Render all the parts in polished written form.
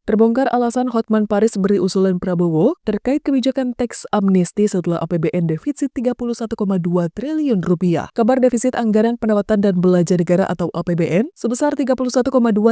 Terbongkar alasan Hotman Paris beri usulan Prabowo terkait kebijakan teks amnesti setelah APBN defisit 31,2 triliun rupiah. Kabar defisit anggaran pendapatan dan belanja negara atau APBN sebesar 31,2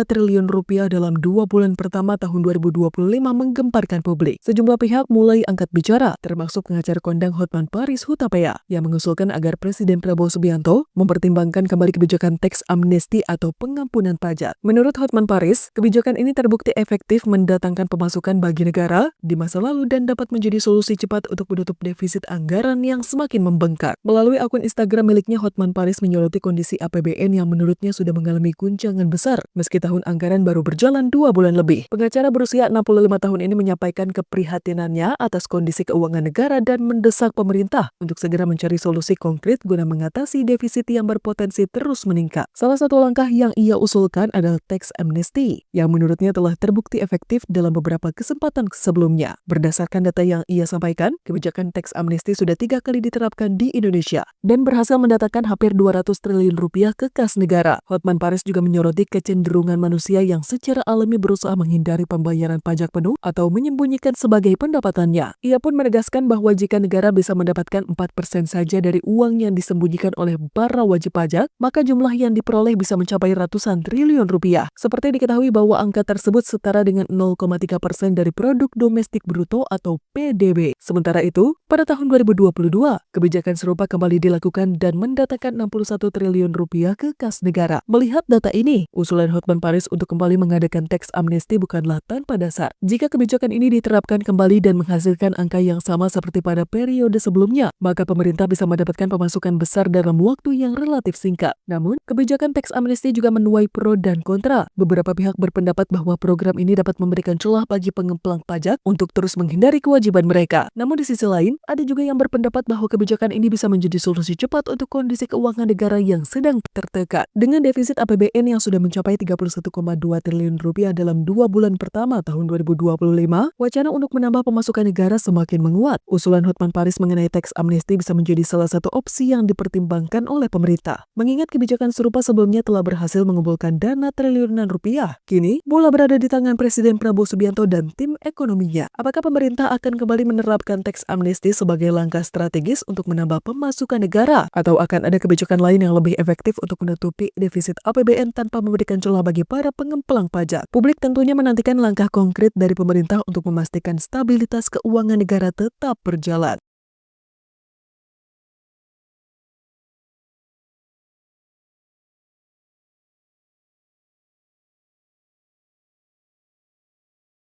triliun rupiah dalam 2 bulan pertama tahun 2025 menggemparkan publik. Sejumlah pihak mulai angkat bicara, termasuk pengacara kondang Hotman Paris Hutapea, yang mengusulkan agar Presiden Prabowo Subianto mempertimbangkan kembali kebijakan teks amnesti atau pengampunan pajak. Menurut Hotman Paris, kebijakan ini terbukti efektif mendatangkan pemasukan bagi negara di masa lalu dan dapat menjadi solusi cepat untuk menutup defisit anggaran yang semakin membengkak. Melalui akun Instagram miliknya, Hotman Paris menyoroti kondisi APBN yang menurutnya sudah mengalami guncangan besar meski tahun anggaran baru berjalan 2 bulan lebih. Pengacara berusia 65 tahun ini menyampaikan keprihatinannya atas kondisi keuangan negara dan mendesak pemerintah untuk segera mencari solusi konkret guna mengatasi defisit yang berpotensi terus meningkat. Salah satu langkah yang ia usulkan adalah teks amnesti yang menurutnya telah terbukti efektif dalam beberapa kesempatan sebelumnya. Berdasarkan data yang ia sampaikan, kebijakan teks amnesti sudah 3 kali diterapkan di Indonesia dan berhasil mendatangkan hampir 200 triliun rupiah ke kas negara. Hotman Paris juga menyoroti kecenderungan manusia yang secara alami berusaha menghindari pembayaran pajak penuh atau menyembunyikan sebagai pendapatannya. Ia pun menegaskan bahwa jika negara bisa mendapatkan 4% saja dari uang yang disembunyikan oleh para wajib pajak, maka jumlah yang diperoleh bisa mencapai ratusan triliun rupiah. Seperti diketahui bahwa angka tersebut setara dengan 0,3% dari produk domestik bruto atau PDB. Sementara itu, pada tahun 2022, kebijakan serupa kembali dilakukan dan mendatangkan 61 triliun rupiah ke kas negara. Melihat data ini, usulan Hotman Paris untuk kembali mengadakan teks amnesti bukanlah tanpa dasar. Jika kebijakan ini diterapkan kembali dan menghasilkan angka yang sama seperti pada periode sebelumnya, maka pemerintah bisa mendapatkan pemasukan besar dalam waktu yang relatif singkat. Namun, kebijakan teks amnesti juga menuai pro dan kontra. Beberapa pihak berpendapat bahwa program ini dapat memberikan celah bagi pengemplang pajak untuk terus menghindari kewajiban mereka. Namun di sisi lain, ada juga yang berpendapat bahwa kebijakan ini bisa menjadi solusi cepat untuk kondisi keuangan negara yang sedang tertekan. Dengan defisit APBN yang sudah mencapai 31,2 triliun rupiah dalam 2 bulan pertama tahun 2025, wacana untuk menambah pemasukan negara semakin menguat. Usulan Hotman Paris mengenai teks amnesti bisa menjadi salah satu opsi yang dipertimbangkan oleh pemerintah. Mengingat kebijakan serupa sebelumnya telah berhasil mengumpulkan dana triliunan rupiah, kini bola berada di tangan Presiden Prabowo Subianto dan tim ekonominya. Apakah pemerintah akan kembali menerapkan teks amnesti sebagai langkah strategis untuk menambah pemasukan negara? Atau akan ada kebijakan lain yang lebih efektif untuk menutupi defisit APBN tanpa memberikan celah bagi para pengemplang pajak? Publik tentunya menantikan langkah konkret dari pemerintah untuk memastikan stabilitas keuangan negara tetap berjalan.